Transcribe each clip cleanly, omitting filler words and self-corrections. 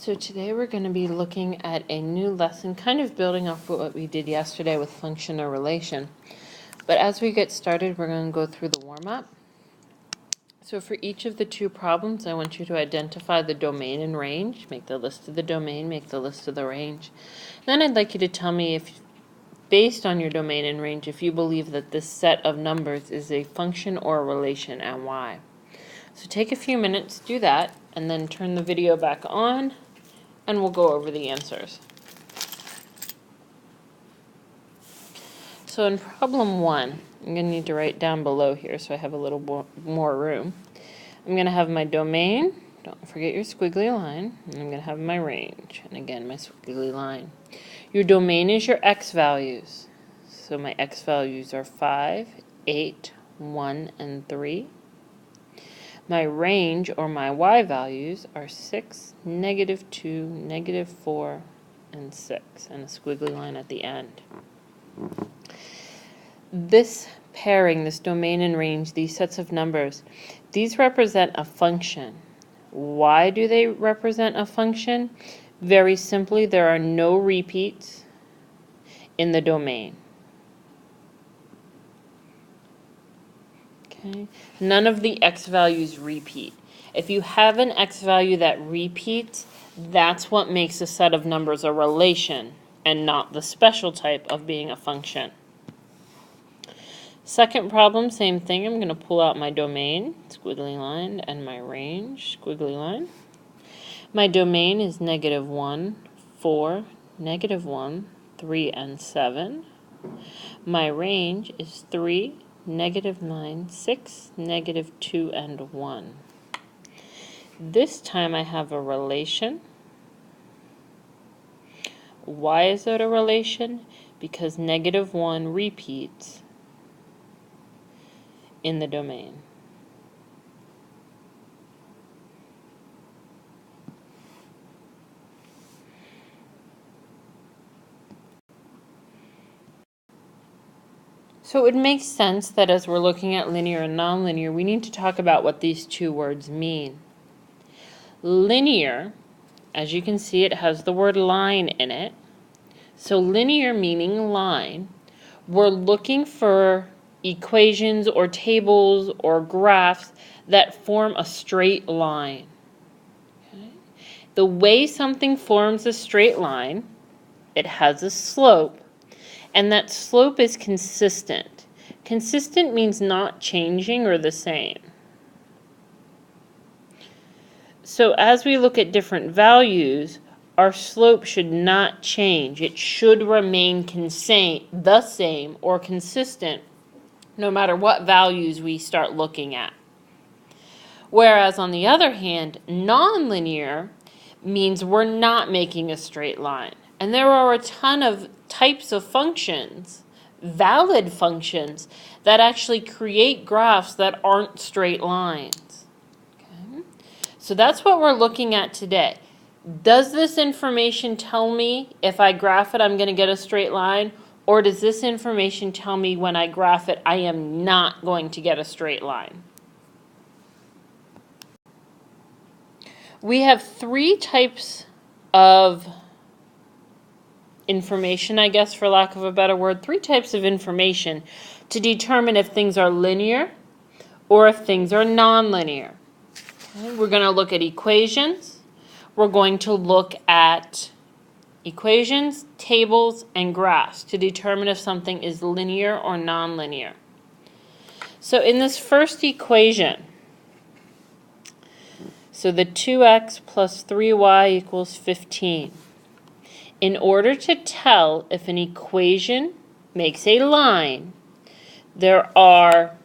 So today we're going to be looking at a new lesson, kind of building off what we did yesterday with function or relation. But as we get started, we're going to go through the warm-up. So for each of the two problems, I want you to identify the domain and range. Make the list of the domain, make the list of the range. Then I'd like you to tell me if, based on your domain and range, if you believe that this set of numbers is a function or a relation and why. So take a few minutes, do that, and then turn the video back on, and we'll go over the answers. So in problem 1, I'm going to need to write down below here so I have a little more room. I'm going to have my domain, don't forget your squiggly line, and I'm going to have my range, and again my squiggly line. Your domain is your x values. So my x values are 5, 8, 1, and 3. My range, or my y values, are 6, -2, -4, and 6, and a squiggly line at the end. This pairing, this domain and range, these sets of numbers, these represent a function. Why do they represent a function? Very simply, there are no repeats in the domain. Okay. None of the x values repeat. If you have an x value that repeats, that's what makes a set of numbers a relation and not the special type of being a function. Second problem, same thing. I'm going to pull out my domain, squiggly line, and my range, squiggly line. My domain is -1, 4, -1, 3, and 7. My range is 3, -9, 6, -2, and 1. This time I have a relation. Why is it a relation? Because -1 repeats in the domain. So it would make sense that as we're looking at linear and nonlinear, we need to talk about what these two words mean. Linear, as you can see, it has the word line in it. So linear meaning line, we're looking for equations or tables or graphs that form a straight line. Okay? The way something forms a straight line, it has a slope, and that slope is consistent. Consistent means not changing or the same. So as we look at different values, our slope should not change. It should remain the same or consistent no matter what values we start looking at. Whereas on the other hand, nonlinear means we're not making a straight line. And there are a ton of types of functions, valid functions, that actually create graphs that aren't straight lines. Okay? So that's what we're looking at today. Does this information tell me if I graph it, I'm going to get a straight line? Or does this information tell me when I graph it, I am not going to get a straight line? We have 3 types of information, I guess, for lack of a better word, 3 types of information to determine if things are linear or if things are nonlinear. Okay, we're going to look at equations. We're going to look at equations, tables, and graphs to determine if something is linear or nonlinear. So in this first equation, so the 2x plus 3y equals 15. In order to tell if an equation makes a line, there are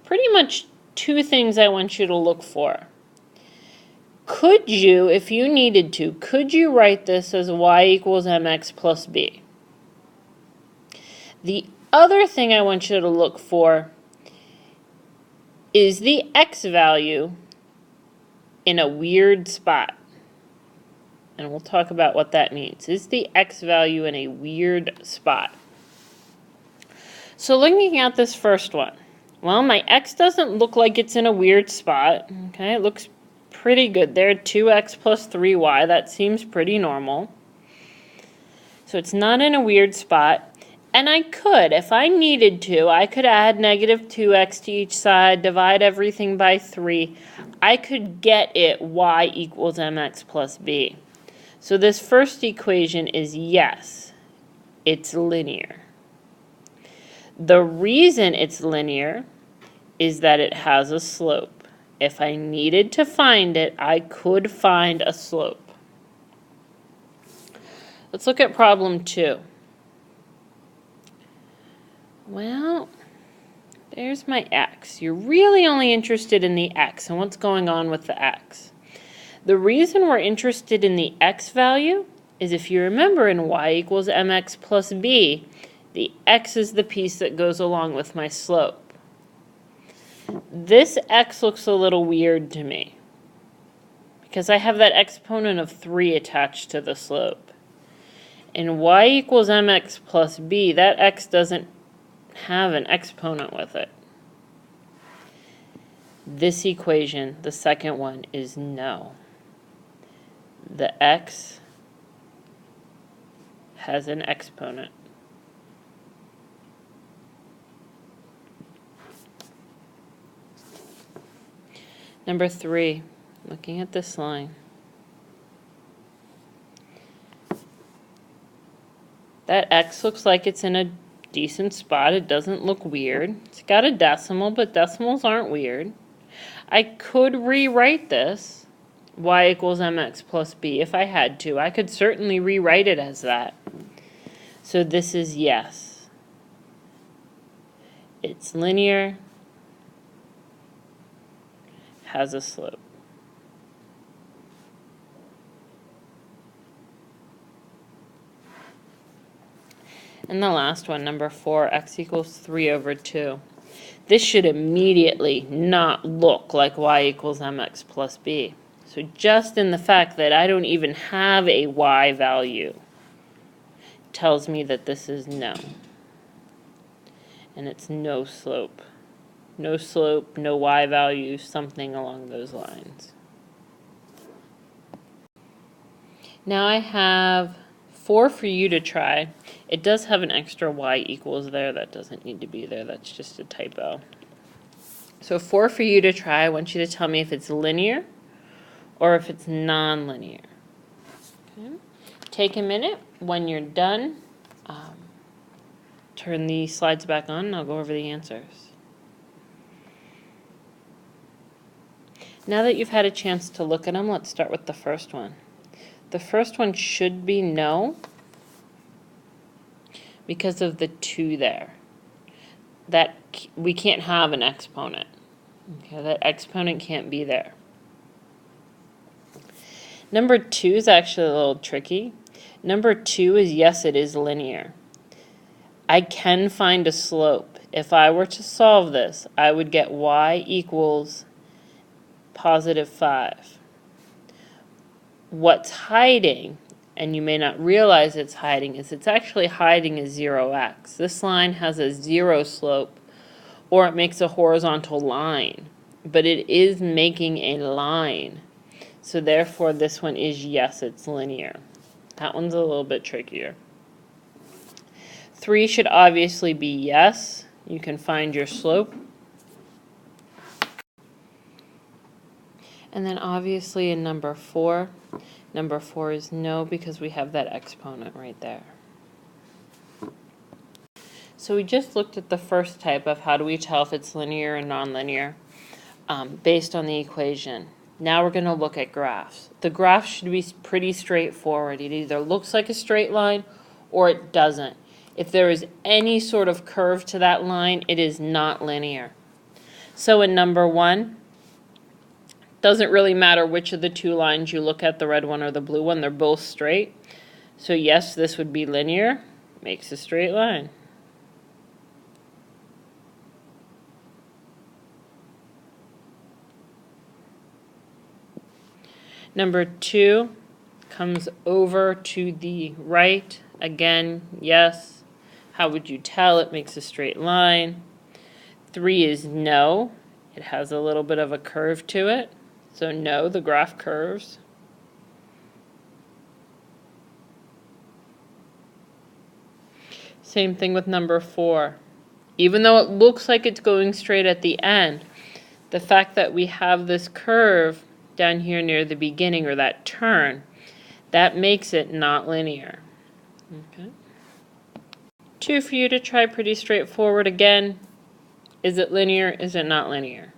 pretty much 2 things I want you to look for. Could you, if you needed to, could you write this as y equals mx plus b? The other thing I want you to look for is the x value in a weird spot. And we'll talk about what that means. Is the x value in a weird spot? So looking at this first one, well, my x doesn't look like it's in a weird spot. Okay, it looks pretty good there. 2x plus 3y, that seems pretty normal. So it's not in a weird spot. And I could, if I needed to, I could add negative 2x to each side, divide everything by 3. I could get it y equals mx plus b. So this first equation is yes, it's linear. The reason it's linear is that it has a slope. If I needed to find it, I could find a slope. Let's look at problem 2. Well, there's my x. You're really only interested in the x and what's going on with the x. The reason we're interested in the x value is if you remember in y equals mx plus b, the x is the piece that goes along with my slope. This x looks a little weird to me because I have that exponent of 3 attached to the slope. In y equals mx plus b, that x doesn't have an exponent with it. This equation, the second one, is no. The x has an exponent. Number 3, looking at this line. That x looks like it's in a decent spot. It doesn't look weird. It's got a decimal, but decimals aren't weird. I could rewrite this, y equals mx plus b, if I had to. I could certainly rewrite it as that. So this is yes. It's linear, has a slope. And the last one, number 4, x equals 3 over 2. This should immediately not look like y equals mx plus b. So just in the fact that I don't even have a y value tells me that this is no. And it's no slope. No slope, no y value, something along those lines. Now I have 4 for you to try. It does have an extra y equals there. That doesn't need to be there. That's just a typo. So 4 for you to try. I want you to tell me if it's linear or if it's non-linear. Okay. Take a minute. When you're done, turn the slides back on and I'll go over the answers. Now that you've had a chance to look at them, let's start with the first one. The first one should be no because of the 2 there. That we can't have an exponent. Okay, that exponent can't be there. Number 2 is actually a little tricky. Number 2 is yes, it is linear. I can find a slope. If I were to solve this, I would get y equals positive 5. What's hiding, and you may not realize it's hiding, is it's actually hiding a 0x. This line has a 0 slope, or it makes a horizontal line, but it is making a line. So therefore, this one is yes, it's linear. That one's a little bit trickier. 3 should obviously be yes. You can find your slope. And then obviously in number 4 is no because we have that exponent right there. So we just looked at the first type of how do we tell if it's linear or nonlinear based on the equation. Now we're going to look at graphs. The graph should be pretty straightforward. It either looks like a straight line or it doesn't. If there is any sort of curve to that line, it is not linear. So in number 1, doesn't really matter which of the 2 lines you look at, the red one or the blue one, they're both straight. So yes, this would be linear, makes a straight line. Number 2 comes over to the right. Again, yes. How would you tell? It makes a straight line. 3 is no. It has a little bit of a curve to it. So no, the graph curves. Same thing with number 4. Even though it looks like it's going straight at the end, the fact that we have this curve down here near the beginning, or that turn, that makes it not linear. Okay. 2 for you to try, pretty straightforward again. Is it linear? Is it not linear?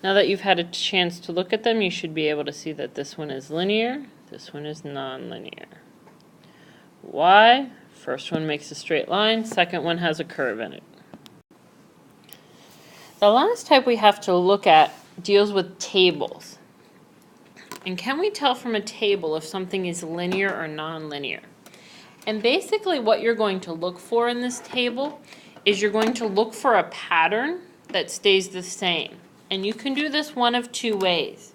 Now that you've had a chance to look at them, you should be able to see that this one is linear, this one is non-linear. Why? First one makes a straight line, second one has a curve in it. The last type we have to look at deals with tables. And can we tell from a table if something is linear or non-linear? And basically what you're going to look for in this table is you're going to look for a pattern that stays the same. And you can do this one of 2 ways.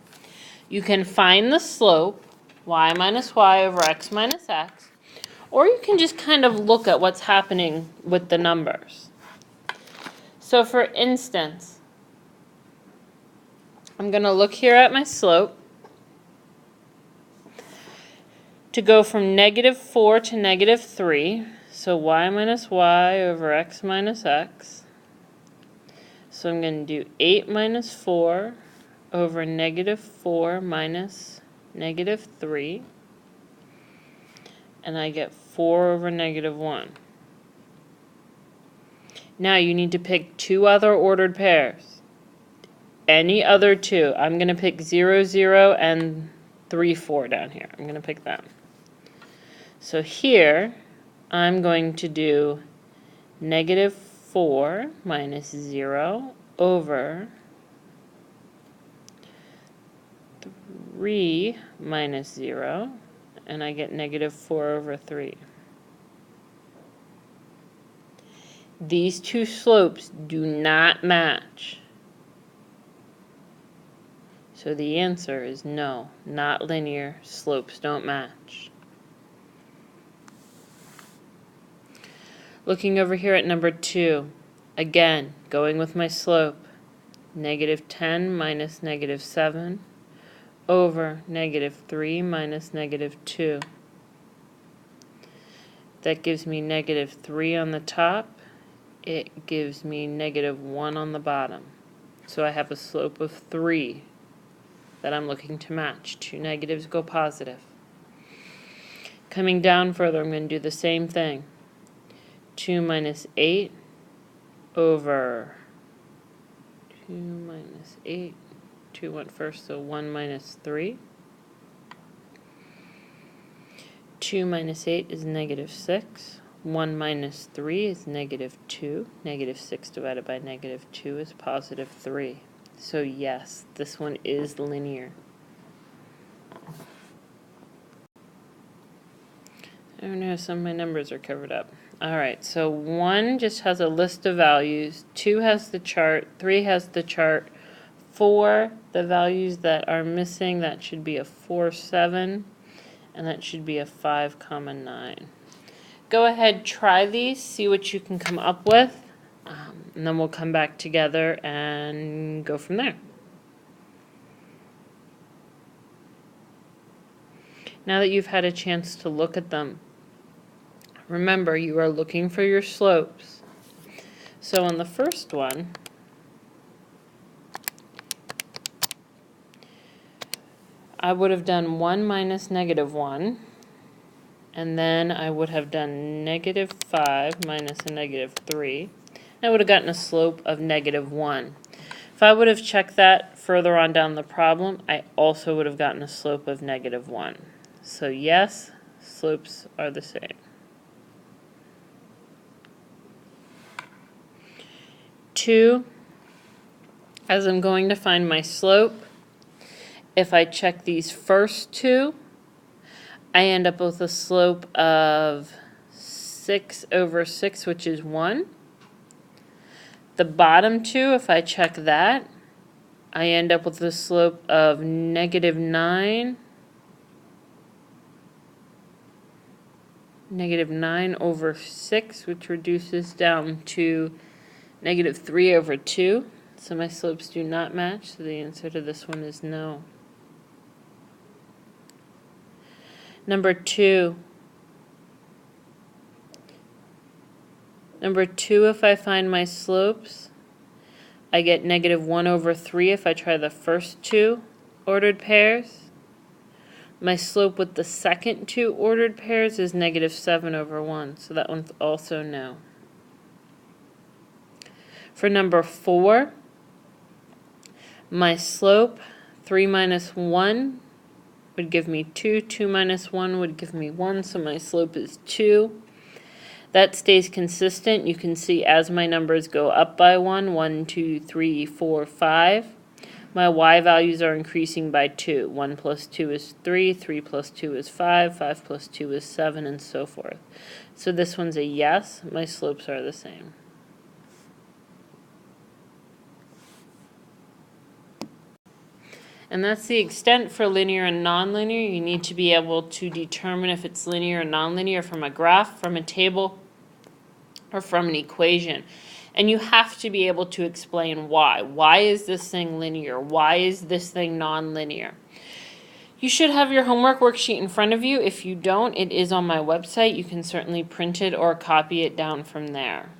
You can find the slope, y minus y over x minus x, or you can just kind of look at what's happening with the numbers. So for instance, I'm going to look here at my slope. To go from -4 to -3, so y minus y over x minus x. So I'm going to do 8 minus 4 over -4 minus -3. And I get 4 over -1. Now you need to pick 2 other ordered pairs. Any other 2. I'm going to pick 0, 0 and 3, 4 down here. I'm going to pick them. So here I'm going to do -4 minus 0 over 3 minus 0, and I get -4 over 3. These 2 slopes do not match. So the answer is no, not linear. Slopes don't match. Looking over here at number 2, again, going with my slope, -10 minus -7 over -3 minus -2. That gives me -3 on the top. It gives me -1 on the bottom. So I have a slope of 3 that I'm looking to match. 2 negatives go positive. Coming down further, I'm going to do the same thing. 2 minus 8 over 2 minus 8. 2 went first, so 1 minus 3. 2 minus 8 is -6. 1 minus 3 is -2. -6 divided by -2 is +3. So yes, this one is linear. Oh no, some of my numbers are covered up. Alright, so 1 just has a list of values, 2 has the chart, 3 has the chart, 4, the values that are missing, that should be a 4, 7, and that should be a 5, 9. Go ahead, try these, see what you can come up with, and then we'll come back together and go from there. Now that you've had a chance to look at them, remember, you are looking for your slopes. So on the first one, I would have done 1 minus -1, and then I would have done -5 minus a -3. I would have gotten a slope of -1. If I would have checked that further on down the problem, I also would have gotten a slope of -1. So yes, slopes are the same. 2, as I'm going to find my slope, if I check these first 2, I end up with a slope of 6 over 6, which is 1. The bottom 2, if I check that, I end up with a slope of -9. -9 over 6, which reduces down to -3 over 2. So my slopes do not match, so the answer to this one is no. Number 2. Number 2, if I find my slopes, I get -1/3 if I try the first 2 ordered pairs. My slope with the second 2 ordered pairs is -7/1, so that one's also no. For number 4, my slope, 3 minus 1 would give me 2, 2 minus 1 would give me 1, so my slope is 2. That stays consistent. You can see as my numbers go up by 1, 2, 3, 4, 5, my y values are increasing by 2. 1 plus 2 is 3, 3 plus 2 is 5, 5 plus 2 is 7, and so forth. So this one's a yes. My slopes are the same. And that's the extent for linear and nonlinear. You need to be able to determine if it's linear or nonlinear from a graph, from a table, or from an equation. And you have to be able to explain why. Why is this thing linear? Why is this thing nonlinear? You should have your homework worksheet in front of you. If you don't, it is on my website. You can certainly print it or copy it down from there.